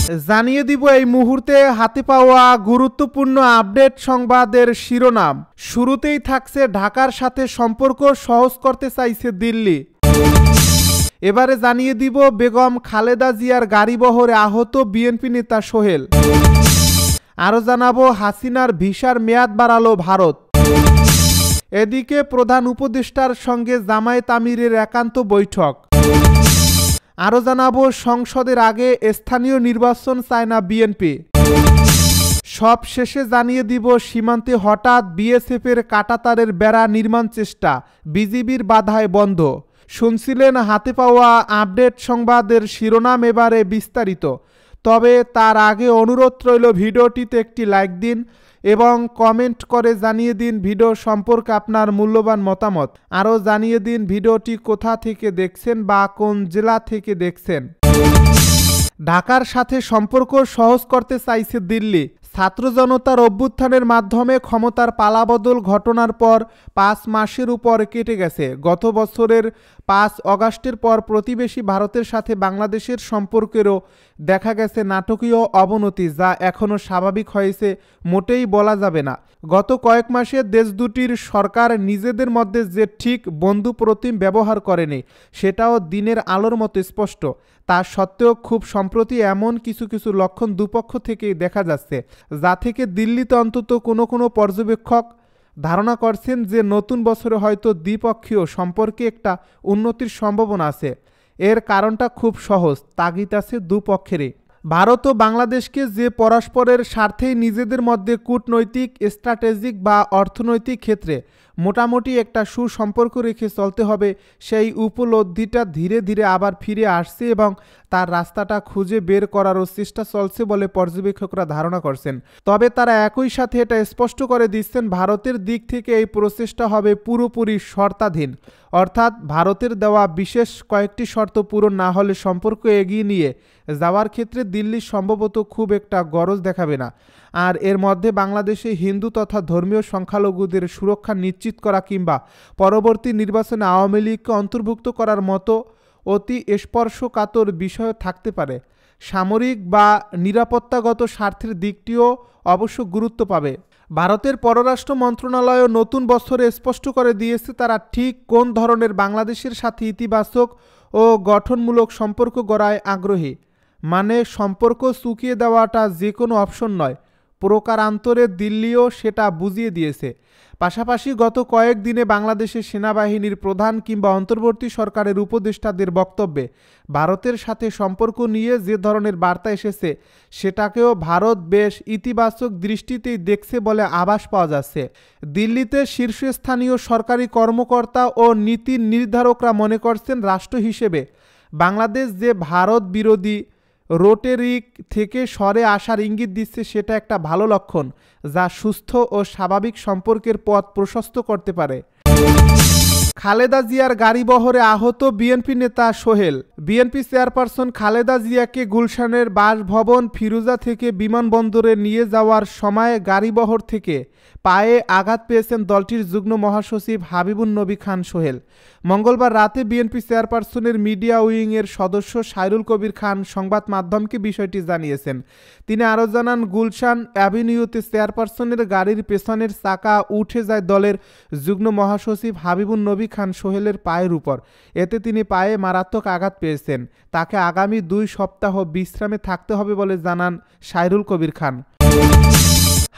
জানিয়ে দিব এই মুহূর্তে হাতে পাওয়া গুরুত্বপূর্ণ আপডেট সংবাদের শিরোনাম। শুরুতেই থাকছে ঢাকার সাথে সম্পর্ক সহজ করতে চাইছে দিল্লি। এবারে জানিয়ে দিব বেগম খালেদা জিয়ার গাড়িবহরে আহত বিএনপি নেতা সোহেল। আরও জানাবো হাসিনার ভিসার মেয়াদ বাড়ালো ভারত। এদিকে প্রধান উপদেষ্টার সঙ্গে জামায়াত আমিরের একান্ত বৈঠক। আরও জানাবো সংসদের আগে স্থানীয় নির্বাচন চায় না বিএনপি। সব শেষে জানিয়ে দিব সীমান্তে হঠাৎ বিএসএফের কাঁটাতারের বেড়া নির্মাণ চেষ্টা, বিজিবির বাধায় বন্ধ। শুনছিলেন হাতে পাওয়া আপডেট সংবাদের শিরোনাম, এবারে বিস্তারিত। তবে তার আগে অনুরোধ রইল ভিডিওটিতে একটি লাইক দিন এবং কমেন্ট করে জানিয়ে দিন ভিডিও সম্পর্কে আপনার মূল্যবান মতামত। আরও জানিয়ে দিন ভিডিওটি কোথা থেকে দেখছেন বা কোন জেলা থেকে দেখছেন। ঢাকার সাথে সম্পর্ক সহজ করতে চাইছে দিল্লি। ছাত্র জনতার অভ্যুত্থানের মাধ্যমে ক্ষমতার পালাবদল ঘটনার পর 5 মাসের উপর কেটে গেছে। গত বছরের 5 অগাস্টের পর প্রতিবেশী ভারতের সাথে বাংলাদেশের সম্পর্কেরও দেখা গেছে নাটকীয় অবনতি, যা এখনও স্বাভাবিক হয়েছে মোটেই বলা যাবে না। গত কয়েক মাসে দেশ দুটির সরকার নিজেদের মধ্যে যে ঠিক বন্ধু প্রতিম ব্যবহার করেনি, সেটাও দিনের আলোর মতো স্পষ্ট। তা সত্ত্বেও খুব সম্প্রতি এমন কিছু কিছু লক্ষণ দুপক্ষ থেকেই দেখা যাচ্ছে, যা থেকে দিল্লিতে অন্তত কোনো পর্যবেক্ষক ধারণা করছেন যে নতুন বছরে হয়তো দ্বিপক্ষীয় সম্পর্কে একটা উন্নতির সম্ভাবনা আছে। এর কারণটা খুব সহজ, তাগিদ আছে দুপক্ষেরই। ভারত ও বাংলাদেশকে যে পরস্পরের স্বার্থেই নিজেদের মধ্যে কূটনৈতিক, স্ট্র্যাটেজিক বা অর্থনৈতিক ক্ষেত্রে মোটামুটি একটা সুসম্পর্ক রেখে চলতে হবে, সেই উপলব্ধিটা ধীরে ধীরে আবার ফিরে আসছে এবং তার রাস্তাটা খুঁজে বের করারও চেষ্টা চলছে বলে পর্যবেক্ষকরা ধারণা করছেন। তবে তারা একই সাথে এটা স্পষ্ট করে দিচ্ছেন, ভারতের দিক থেকে এই প্রচেষ্টা হবে পুরোপুরি শর্তাধীন। অর্থাৎ ভারতের দেওয়া বিশেষ কয়েকটি শর্ত পূরণ না হলে সম্পর্ক এগিয়ে নিয়ে যাওয়ার ক্ষেত্রে দিল্লি সম্ভবত খুব একটা গরজ দেখাবে না। আর এর মধ্যে বাংলাদেশে হিন্দু তথা ধর্মীয় সংখ্যালঘুদের সুরক্ষা নিশ্চিত করা কিংবা পরবর্তী নির্বাচনে আওয়ামী লীগকে অন্তর্ভুক্ত করার মতো অতি স্পর্শকাতর বিষয় থাকতে পারে। সামরিক বা নিরাপত্তাগত স্বার্থের দিকটিও অবশ্য গুরুত্ব পাবে। ভারতের পররাষ্ট্র মন্ত্রণালয় নতুন বছরে স্পষ্ট করে দিয়েছে তারা ঠিক কোন ধরনের বাংলাদেশের সাথে ইতিবাচক ও গঠনমূলক সম্পর্ক গড়ায় আগ্রহী। মানে সম্পর্ক চুকিয়ে দেওয়াটা যে কোনো অপশন নয়, প্রকারান্তরে দিল্লিও সেটা বুঝিয়ে দিয়েছে। পাশাপাশি গত কয়েকদিনে বাংলাদেশের সেনাবাহিনীর প্রধান কিংবা অন্তর্বর্তী সরকারের উপদেষ্টাদের বক্তব্যে ভারতের সাথে সম্পর্ক নিয়ে যে ধরনের বার্তা এসেছে, সেটাকেও ভারত বেশ ইতিবাচক দৃষ্টিতেই দেখছে বলে আভাস পাওয়া যাচ্ছে। দিল্লিতে শীর্ষস্থানীয় সরকারি কর্মকর্তা ও নীতি নির্ধারকরা মনে করছেন, রাষ্ট্র হিসেবে বাংলাদেশ যে ভারত বিরোধী রোটেরিক থেকে সরে আসার ইঙ্গিত দিচ্ছে, সেটা একটা ভালো লক্ষণ, যা সুস্থ ও স্বাভাবিক সম্পর্কের পথ প্রশস্ত করতে পারে। খালেদা জিয়ার গাড়িবহরে আহত বিএনপি নেতা সোহেল। বিএনপি চেয়ারপারসন খালেদা জিয়াকে গুলশানের বাসভবন ফিরোজা থেকে বিমানবন্দরে নিয়ে যাওয়ার সময় গাড়িবহর থেকে পায়ে আঘাত পেয়েছেন দলটির যুগ্ম মহাসচিব হাবিবুন নবী খান সোহেল। মঙ্গলবার রাতে বিএনপি চেয়ারপারসনের মিডিয়া উইংয়ের সদস্য সাইরুল কবির খান সংবাদ মাধ্যমকে বিষয়টি জানিয়েছেন। তিনি আরও জানান, গুলশান অ্যাভিনিউতে চেয়ারপারসনের গাড়ির পেছনের চাকা উঠে যায় দলের যুগ্ম মহাসচিব হাবিবুন নবী খান সোহেলের পায়ের উপর। এতে তিনি পায়ে মারাত্মক আঘাত পেয়েছেন। তাকে আগামী 2 সপ্তাহ বিশ্রামে থাকতে হবে বলে জানান সাইরুল কবির খান।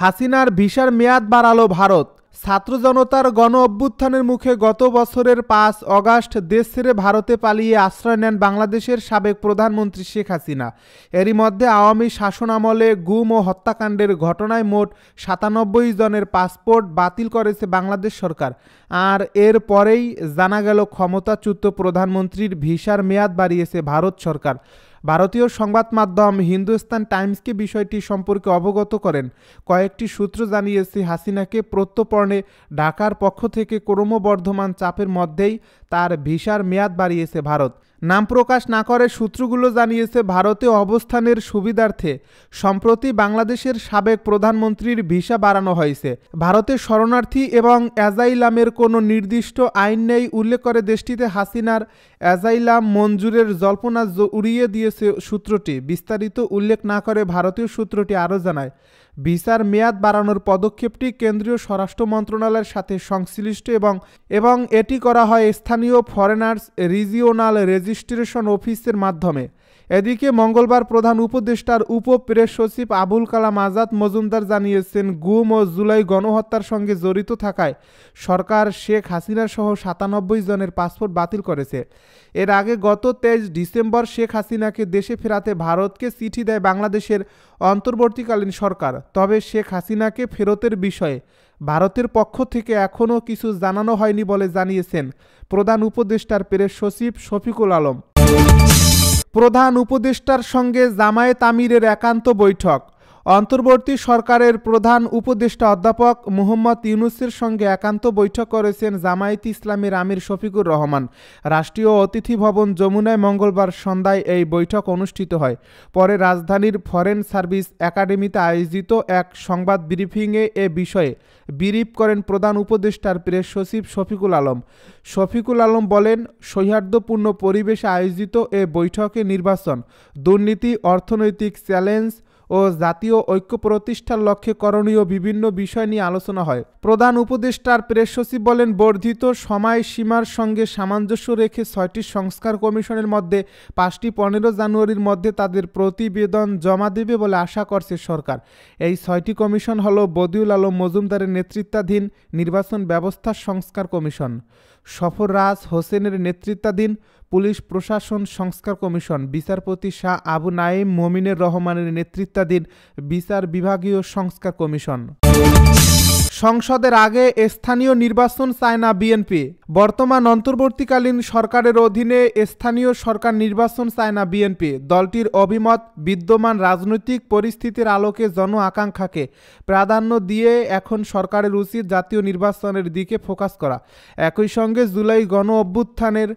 হাসিনার ভিসার মেয়াদ বাড়ালো ভারত। ছাত্র জনতার গণ অভ্যুত্থানের মুখে গত বছরের 5 অগাস্ট দেশ ছেড়ে ভারতে পালিয়ে আশ্রয় নেন বাংলাদেশের সাবেক প্রধানমন্ত্রী শেখ হাসিনা। এরই মধ্যে আওয়ামী শাসন আমলে গুম ও হত্যাকাণ্ডের ঘটনায় মোট 97 জনের পাসপোর্ট বাতিল করেছে বাংলাদেশ সরকার। আর এর পরেই জানা গেল ক্ষমতাচ্যুত প্রধানমন্ত্রীর ভিসার মেয়াদ বাড়িয়েছে ভারত সরকার। ভারতীয় সংবাদ মাধ্যম হিন্দুস্তান টাইমসকে বিষয়টি সম্পর্কে অবগত করেন। কয়েকটি সূত্র জানিয়েছে, হাসিনাকে প্রত্যর্পণে ঢাকার পক্ষ থেকে ক্রমবর্ধমান চাপের মধ্যেই তার ভিসার মেয়াদ বাড়িয়েছে ভারত। নাম প্রকাশ না করে সূত্রগুলো জানিয়েছে, ভারতে অবস্থানের সুবিধার্থে সম্প্রতি বাংলাদেশের সাবেক প্রধানমন্ত্রীর ভিসা বাড়ানো হয়েছে। ভারতে শরণার্থী এবং অ্যাজাইলামের কোনো নির্দিষ্ট আইন নেই উল্লেখ করে দেশটিতে হাসিনার অ্যাজাইলাম মঞ্জুরের জল্পনা উড়িয়ে দিয়েছে সূত্রটি। বিস্তারিত উল্লেখ না করে ভারতীয় সূত্রটি আরও জানায়, ভিসার মেয়াদ বাড়ানোর পদক্ষেপটি কেন্দ্রীয় স্বরাষ্ট্র মন্ত্রণালয়ের সাথে সংশ্লিষ্ট এবং এটি করা হয় স্থানীয় ফরেনার্স রিজিওনাল রেজিস্ট্রেশন অফিসের মাধ্যমে। এদিকে মঙ্গলবার প্রধান উপদেষ্টার উপ প্রেস সচিব আবুল কালাম আজাদ মজুমদার জানিয়েছেন, গুম ও জুলাই গণহত্যার সঙ্গে জড়িত থাকায় সরকার শেখ হাসিনা সহ ৯৭ জনের পাসপোর্ট বাতিল করেছে। এর আগে গত ২৩ ডিসেম্বর শেখ হাসিনাকে দেশে ফেরাতে ভারতকে চিঠি দেয় বাংলাদেশের অন্তর্বর্তীকালীন সরকার। তবে শেখ হাসিনাকে ফেরতের বিষয়ে ভারতের পক্ষ থেকে এখনও কিছু জানানো হয়নি বলে জানিয়েছেন প্রধান উপদেষ্টার প্রেস সচিব শফিকুল আলম। প্রধান উপদেষ্টার সঙ্গে জামায়াত আমিরের একান্ত বৈঠক। অন্তর্বর্তী সরকারের প্রধান উপদেষ্টা অধ্যাপক মুহম্মদ ইউনূসের সঙ্গে একান্ত বৈঠক করেছেন জামায়াতে ইসলামীর আমির শফিকুর রহমান। রাষ্ট্রীয় অতিথি ভবন যমুনায় মঙ্গলবার সন্ধ্যায় এই বৈঠক অনুষ্ঠিত হয়। পরে রাজধানীর ফরেন সার্ভিস একাডেমিতে আয়োজিত এক সংবাদ ব্রিফিংয়ে এ বিষয়ে ব্রিফ করেন প্রধান উপদেষ্টার প্রেস সচিব শফিকুল আলম। শফিকুল আলম বলেন, সৌহার্দ্যপূর্ণ পরিবেশে আয়োজিত এ বৈঠকে নির্বাচন, দুর্নীতি, অর্থনৈতিক চ্যালেঞ্জ ও জাতীয় ঐক্য প্রতিষ্ঠার লক্ষ্যে করণীয় বিভিন্ন বিষয় নিয়ে আলোচনা হয়। প্রধান উপদেষ্টার প্রেস সচিব বলেন, বর্ধিত সময়সীমার সঙ্গে সামঞ্জস্য রেখে ৬টি সংস্কার কমিশনের মধ্যে ৫টি ১৫ জানুয়ারির মধ্যে তাদের প্রতিবেদন জমা দেবে বলে আশা করছে সরকার। এই ৬টি কমিশন হল বদিউল আলম মজুমদারের নেতৃত্বাধীন নির্বাচন ব্যবস্থা সংস্কার কমিশন, সফররাজ হোসেনের নেতৃত্বাধীন পুলিশ প্রশাসন সংস্কার কমিশন, বিচারপতি শাহ আবু নাঈম মমিনুর রহমানের নেতৃত্বাধীন বিচার বিভাগীয় সংস্কার কমিশন। সংসদের আগে স্থানীয় নির্বাচন চায় না বিএনপি। বর্তমান অন্তর্বর্তীকালীন সরকারের অধীনে স্থানীয় সরকার নির্বাচন চায় না বিএনপি। দলটির অভিমত, বিদ্যমান রাজনৈতিক পরিস্থিতির আলোকে জন আকাঙ্ক্ষাকে প্রাধান্য দিয়ে এখন সরকারের উচিত জাতীয় নির্বাচনের দিকে ফোকাস করা। একই সঙ্গে জুলাই গণ অভ্যুত্থানের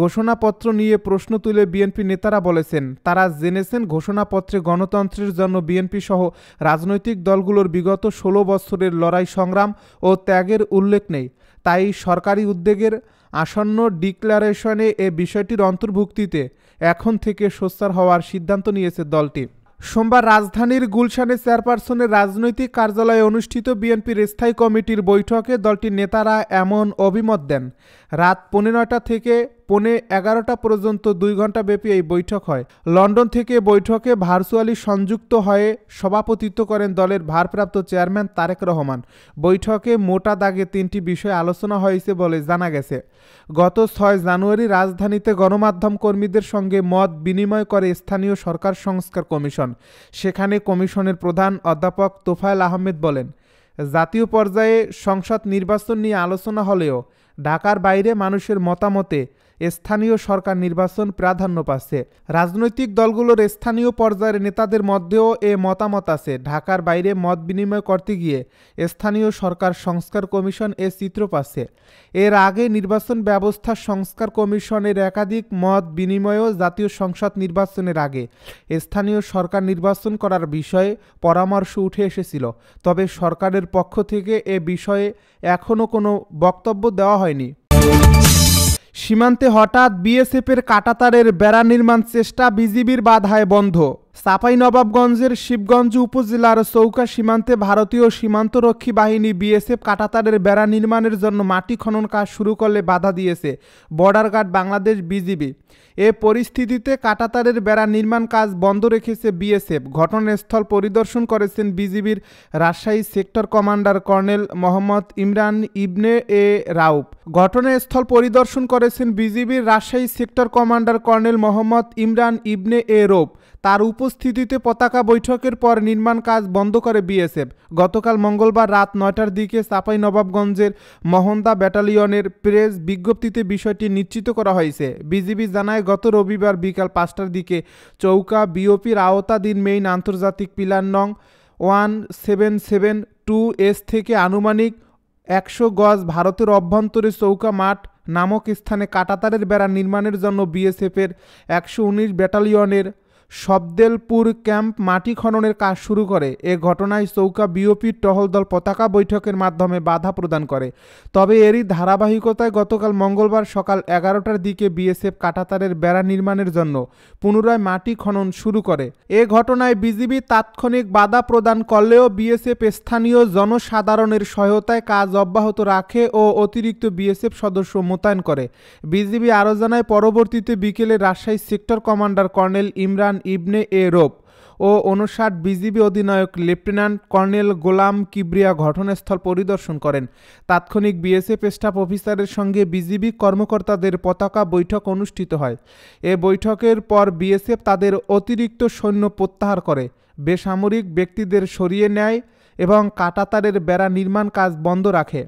ঘোষণাপত্র নিয়ে প্রশ্ন তুলে বিএনপি নেতারা বলেছেন, তারা জেনেছেন ঘোষণাপত্রে গণতন্ত্রের জন্য বিএনপি সহ রাজনৈতিক দলগুলোর বিগত ১৬ বছরের লড়াই সংগ্রাম ও ত্যাগের উল্লেখ নেই। তাই সরকারি উদ্যোগের আসন্ন ডিক্লারেশনে এ বিষয়টির অন্তর্ভুক্তিতে এখন থেকে সোচ্চার হওয়ার সিদ্ধান্ত নিয়েছে দলটি। সোমবার রাজধানীর গুলশানে চেয়ারপারসনের রাজনৈতিক কার্যালয়ে অনুষ্ঠিত বিএনপির স্থায়ী কমিটির বৈঠকে দলটির নেতারা এমন অভিমত দেন। রাত ৯:৩০ থেকে ১১:৩০ পর্যন্ত ২ ঘণ্টা ব্যাপী এই বৈঠক হয়। লন্ডন থেকে বৈঠকে ভার্চুয়ালি সংযুক্ত হয়ে সভাপতিত্ব করেন দলের ভারপ্রাপ্ত চেয়ারম্যান তারেক রহমান। বৈঠকে মোটা দাগে ৩টি বিষয়ে আলোচনা হয়েছে বলে জানা গেছে। গত ৬ জানুয়ারি রাজধানীতে গণমাধ্যম কর্মীদের সঙ্গে মত বিনিময় করে স্থানীয় সরকার সংস্কার কমিশন। সেখানে কমিশনের প্রধান অধ্যাপক তোফায়েল আহমেদ বলেন, জাতীয় পর্যায়ে সংসদ নির্বাচন নিয়ে আলোচনা হলেও ঢাকার বাইরে মানুষের মতামতে স্থানীয় সরকার নির্বাচন প্রাধান্য পাচ্ছে। রাজনৈতিক দলগুলোর স্থানীয় পর্যায়ের নেতাদের মধ্যেও এ মতামত আছে। ঢাকার বাইরে মত বিনিময় করতে গিয়ে স্থানীয় সরকার সংস্কার কমিশন এ চিত্র পাচ্ছে। এর আগে নির্বাচন ব্যবস্থা সংস্কার কমিশনের একাধিক মত বিনিময়ও জাতীয় সংসদ নির্বাচনের আগে স্থানীয় সরকার নির্বাচন করার বিষয়ে পরামর্শ উঠে এসেছিল। তবে সরকারের পক্ষ থেকে এ বিষয়ে এখনও কোনো বক্তব্য দেওয়া হয়নি। সীমান্তে হঠাৎ বিএসএফের কাঁটাতারের বেড়া নির্মাণ চেষ্টা বিজিবির বাধায় বন্ধ। চাঁপাইনবাবগঞ্জের শিবগঞ্জ উপজেলার চৌকা সীমান্তে ভারতীয় সীমান্তরক্ষী বাহিনী বিএসএফ কাঁটাতারের বেড়া নির্মাণের জন্য মাটি খনন কাজ শুরু করলে বাধা দিয়েছে বর্ডার গার্ড বাংলাদেশ বিজিবি। এ পরিস্থিতিতে কাঁটাতারের বেড়া নির্মাণ কাজ বন্ধ রেখেছে বিএসএফ। ঘটনাস্থল পরিদর্শন করেছেন বিজিবির Rajshahi sector commander colonel Mohammad Imran Ibne A Rauf. ঘটনাস্থল পরিদর্শন করেছেন বিজিবির Rajshahi sector commander colonel Mohammad Imran Ibne A Rauf. তার উপস্থিতিতে পতাকা বৈঠকের পর নির্মাণ কাজ বন্ধ করে বিএসএফ। গতকাল মঙ্গলবার রাত ৯টার দিকে চাঁপাইনবাবগঞ্জের মহন্দা ব্যাটালিয়নের প্রেস বিজ্ঞপ্তিতে বিষয়টি নিশ্চিত করা হয়েছে। বিজিবি জানায়, গত রবিবার বিকাল ৫টার দিকে চৌকা বিওপির আওতাধীন মেইন আন্তর্জাতিক পিলার নং 1772S থেকে আনুমানিক ১০০ গজ ভারতের অভ্যন্তরে চৌকা মাঠ নামক স্থানে কাঁটাতারের বেড়া নির্মাণের জন্য বিএসএফের 119 ব্যাটালিয়নের সবদেলপুর ক্যাম্প মাটি খননের কাজ শুরু করে। এ ঘটনায় চৌকা বিওপির টহল দল পতাকা বৈঠকের মাধ্যমে বাধা প্রদান করে। তবে এরই ধারাবাহিকতায় গতকাল মঙ্গলবার সকাল 11টার দিকে বিএসএফ কাঁটাতারের বেড়া নির্মাণের জন্য পুনরায় মাটি খনন শুরু করে। এ ঘটনায় বিজিবি তাৎক্ষণিক বাধা প্রদান করলেও বিএসএফ স্থানীয় জনসাধারণের সহায়তায় কাজ অব্যাহত রাখে ও অতিরিক্ত বিএসএফ সদস্য মোতায়েন করে। বিজিবি আরও জানায়, পরবর্তীতে বিকেলে Rajshahi sector commander colonel Imran Ibne A Rauf ও 59 বিজিবি অধিনায়ক লেফটেন্যান্ট কর্নেল গোলাম কিবরিয়া ঘটনাস্থল পরিদর্শন করেন। তাৎক্ষণিক বিএসএফ স্টাফ অফিসারের সঙ্গে বিজিবি কর্মকর্তাদের পতাকা বৈঠক অনুষ্ঠিত হয়। এ বৈঠকের পর বিএসএফ তাদের অতিরিক্ত সৈন্য প্রত্যাহার করে, বেসামরিক ব্যক্তিদের সরিয়ে নেয় এবং কাঁটাতারের বেড়া নির্মাণ কাজ বন্ধ রাখে।